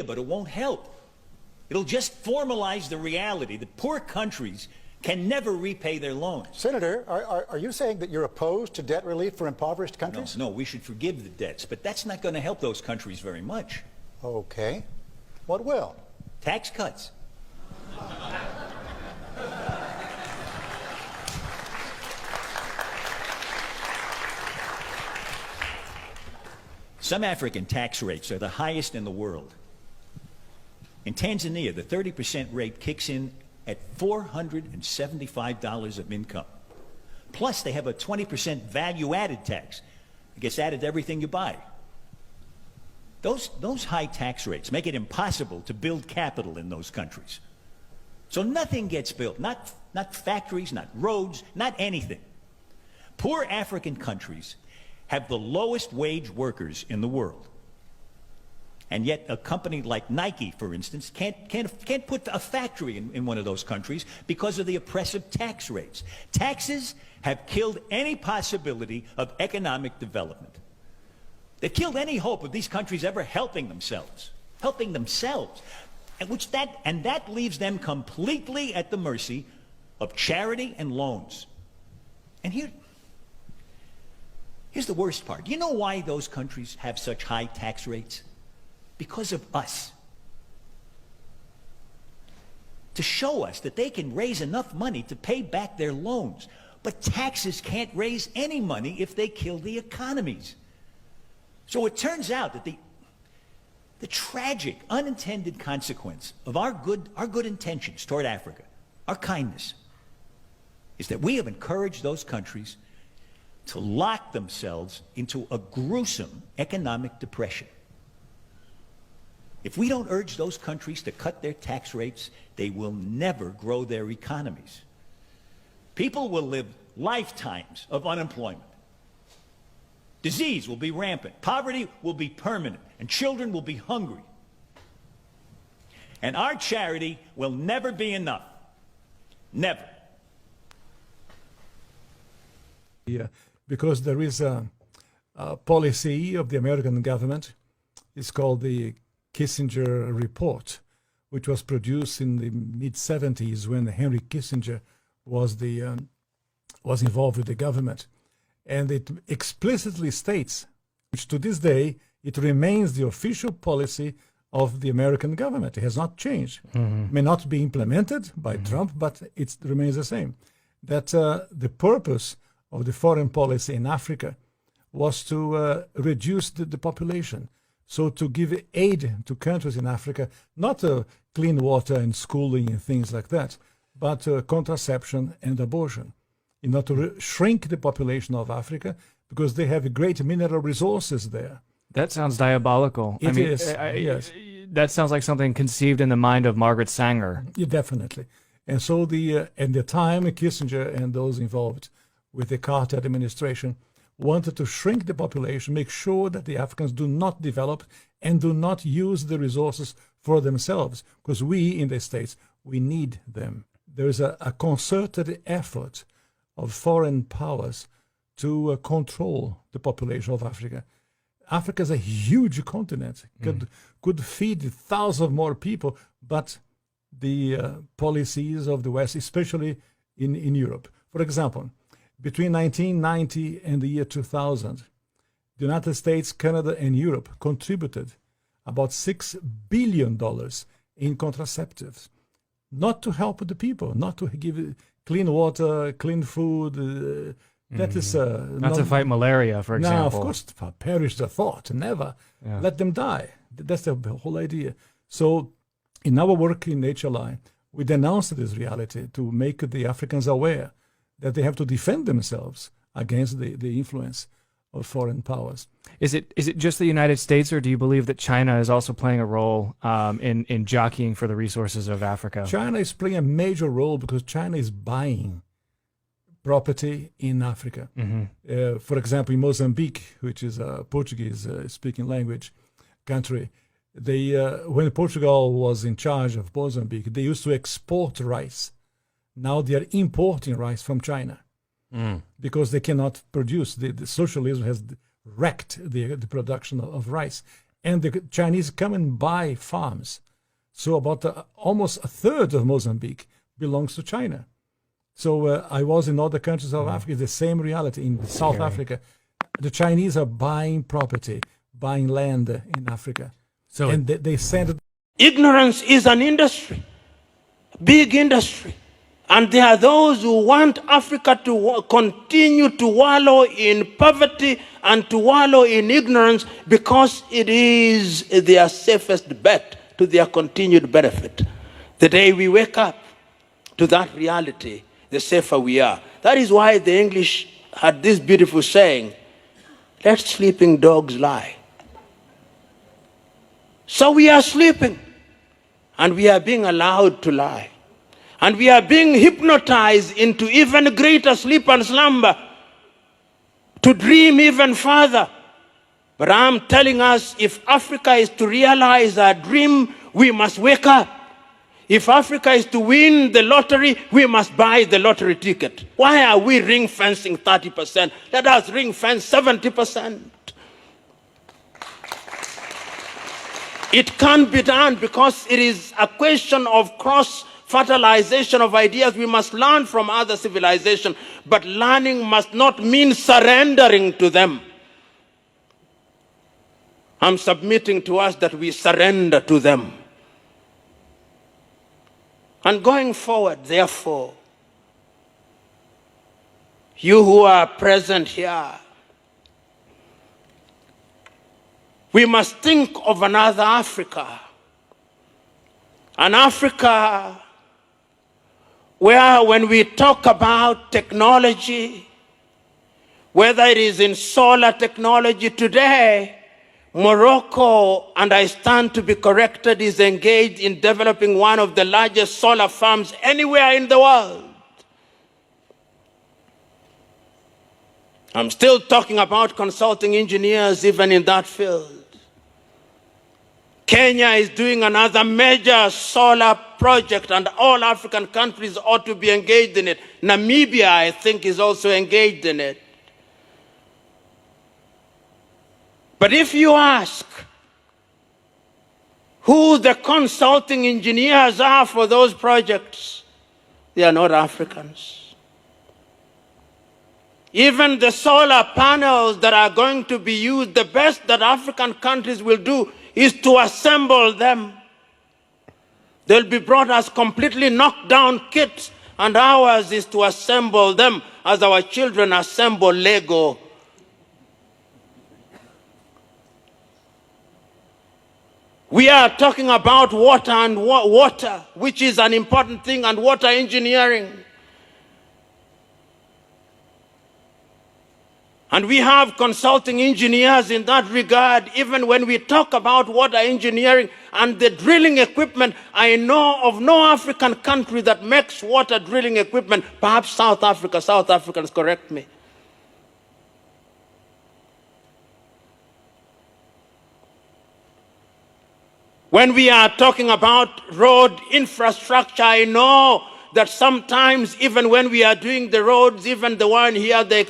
But it won't help. It'll just formalize the reality that poor countries can never repay their loans. Senator, are you saying that you're opposed to debt relief for impoverished countries? No, we should forgive the debts, but that's not going to help those countries very much. Okay. What will? Tax cuts. Some African tax rates are the highest in the world. In Tanzania, the 30% rate kicks in at $475 of income. Plus, they have a 20% value-added tax. It gets added to everything you buy. Those high tax rates make it impossible to build capital in those countries. So nothing gets built, not factories, not roads, not anything. Poor African countries have the lowest wage workers in the world. And yet a company like Nike, for instance, can't put a factory in one of those countries because of the oppressive tax rates. Taxes have killed any possibility of economic development. They've killed any hope of these countries ever helping themselves. And that leaves them completely at the mercy of charity and loans. And here's the worst part. You know why those countries have such high tax rates? Because of us. To show us that they can raise enough money to pay back their loans. But taxes can't raise any money if they kill the economies. So it turns out that the tragic, unintended consequence of our good intentions toward Africa, our kindness, is that we have encouraged those countries to lock themselves into a gruesome economic depression. If we don't urge those countries to cut their tax rates, they will never grow their economies. People will live lifetimes of unemployment. Disease will be rampant. Poverty will be permanent. And children will be hungry. And our charity will never be enough. Never. Yeah, because there is a policy of the American government. It's called the Kissinger Report, which was produced in the mid-70s when Henry Kissinger was involved with the government. And it explicitly states, which to this day, it remains the official policy of the American government. It has not changed. It may not be implemented by Trump, but it remains the same. That the purpose of the foreign policy in Africa was to reduce the population. So to give aid to countries in Africa, not clean water and schooling and things like that, but contraception and abortion, in order to shrink the population of Africa, because they have great mineral resources there. That sounds diabolical. It is, yes. That sounds like something conceived in the mind of Margaret Sanger. Yeah, definitely. And so at the time, Kissinger and those involved with the Carter administration wanted to shrink the population, make sure that the Africans do not develop and do not use the resources for themselves, because we in the States, we need them. There is a concerted effort of foreign powers to control the population of Africa. Africa is a huge continent, could feed thousands more people, but the policies of the West, especially in Europe. For example, between 1990 and the year 2000, the United States, Canada, and Europe contributed about $6 billion in contraceptives, not to help the people, not to give clean water, clean food. That is not to fight malaria, for example. No, of course, perish the thought, never. Yeah. Let them die. That's the whole idea. So in our work in HLI, we denounced this reality to make the Africans aware that they have to defend themselves against the influence of foreign powers. Is it just the United States, or do you believe that China is also playing a role in jockeying for the resources of Africa? China is playing a major role because China is buying property in Africa. For example, in Mozambique, which is a Portuguese-speaking language country, when Portugal was in charge of Mozambique, they used to export rice. Now they are importing rice from China because they cannot produce. The socialism has wrecked the production of rice. and the Chinese come and buy farms. So about almost a third of Mozambique belongs to China. So I was in other countries of Africa, the same reality. In South Africa, the Chinese are buying property, buying land in Africa. So and they send it. Ignorance is an industry, big industry. And there are those who want Africa to continue to wallow in poverty and to wallow in ignorance because it is their safest bet to their continued benefit. The day we wake up to that reality, the safer we are. That is why the English had this beautiful saying, let sleeping dogs lie. So we are sleeping, and we are being allowed to lie. And we are being hypnotized into even greater sleep and slumber, to dream even further. But I'm telling us, if Africa is to realize our dream, we must wake up. If Africa is to win the lottery, we must buy the lottery ticket. Why are we ring fencing 30%? Let us ring fence 70%. It can't be done because it is a question of cross-fertilization of ideas. We must learn from other civilizations, but learning must not mean surrendering to them. I'm submitting to us that we surrender to them. And going forward, therefore, you who are present here, we must think of another Africa. An Africa where when we talk about technology, whether it is in solar technology today, Morocco, and I stand to be corrected, is engaged in developing one of the largest solar farms anywhere in the world. I'm still talking about consulting engineers even in that field. Kenya is doing another major solar project, and all African countries ought to be engaged in it. Namibia, I think, is also engaged in it. But if you ask who the consulting engineers are for those projects, they are not Africans. Even the solar panels that are going to be used, the best that African countries will do is to assemble them. They'll be brought as completely knocked down kits, and ours is to assemble them as our children assemble Lego. We are talking about water and water, which is an important thing, and water engineering. And we have consulting engineers in that regard. Even when we talk about water engineering and the drilling equipment, I know of no African country that makes water drilling equipment. Perhaps South Africa. South Africans correct me. When we are talking about road infrastructure, I know that sometimes even when we are doing the roads, even the one here, the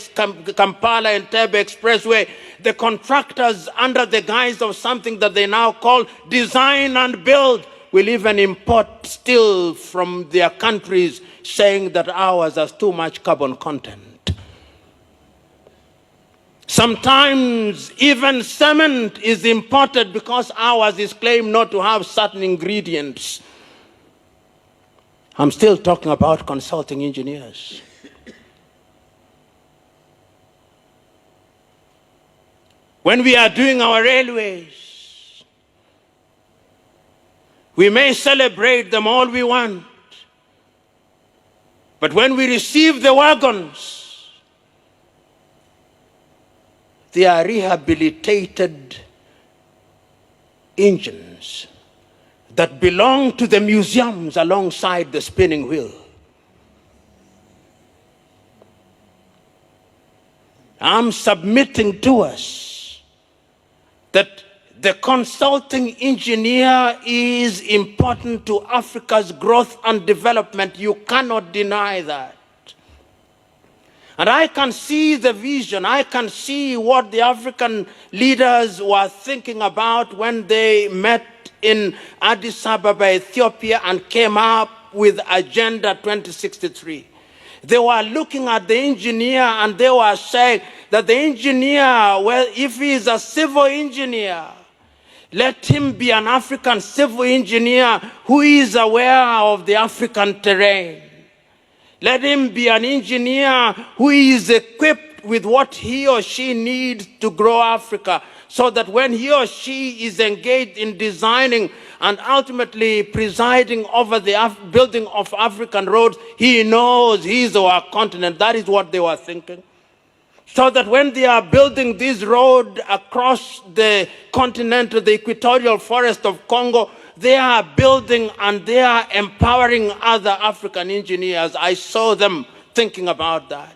Kampala and Tebe Expressway, the contractors, under the guise of something that they now call design and build, will even import steel from their countries, saying that ours has too much carbon content. Sometimes even cement is imported because ours is claimed not to have certain ingredients. I'm still talking about consulting engineers. When we are doing our railways, we may celebrate them all we want, but when we receive the wagons, they are rehabilitated engines that belong to the museums alongside the spinning wheel. I'm submitting to us that the consulting engineer is important to Africa's growth and development. You cannot deny that. And I can see the vision. I can see what the African leaders were thinking about when they met in Addis Ababa, Ethiopia, and came up with Agenda 2063. They were looking at the engineer and they were saying that the engineer, well, if he is a civil engineer, let him be an African civil engineer who is aware of the African terrain. Let him be an engineer who is equipped with what he or she needs to grow Africa, so that when he or she is engaged in designing and ultimately presiding over the building of African roads, he knows his or her continent. That is what they were thinking. So that when they are building this road across the continent to the equatorial forest of Congo, they are building and they are empowering other African engineers. I saw them thinking about that.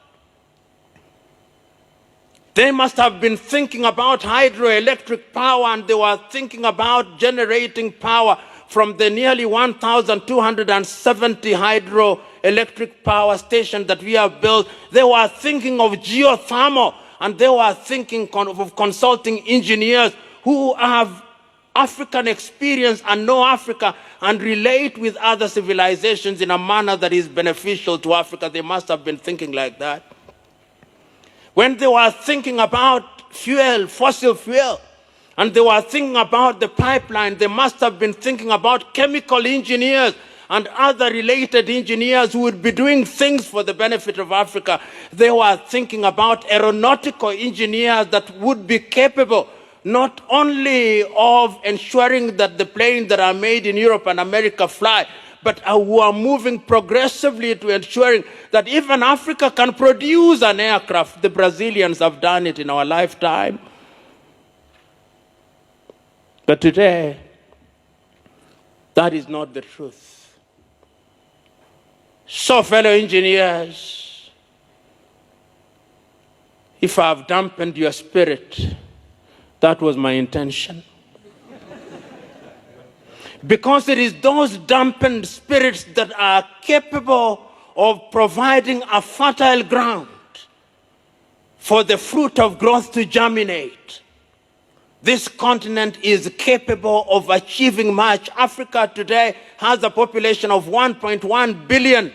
They must have been thinking about hydroelectric power, and they were thinking about generating power from the nearly 1,270 hydroelectric power stations that we have built. They were thinking of geothermal, and they were thinking of consulting engineers who have African experience and know Africa and relate with other civilizations in a manner that is beneficial to Africa. They must have been thinking like that. When they were thinking about fuel, fossil fuel, and they were thinking about the pipeline, they must have been thinking about chemical engineers and other related engineers who would be doing things for the benefit of Africa. They were thinking about aeronautical engineers that would be capable not only of ensuring that the planes that are made in Europe and America fly, but who are moving progressively to ensuring that even Africa can produce an aircraft. The Brazilians have done it in our lifetime. But today, that is not the truth. So, fellow engineers, if I have dampened your spirit, that was my intention. Because it is those dampened spirits that are capable of providing a fertile ground for the fruit of growth to germinate. This continent is capable of achieving much. Africa today has a population of 1.1 billion.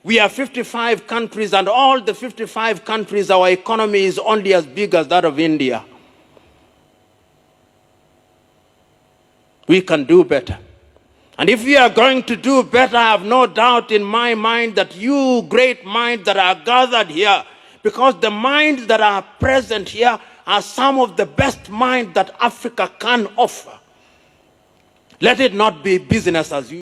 We are 55 countries, and all the 55 countries, our economy is only as big as that of India. We can do better. And if we are going to do better, I have no doubt in my mind that you great minds that are gathered here, because the minds that are present here are some of the best minds that Africa can offer. Let it not be business as usual.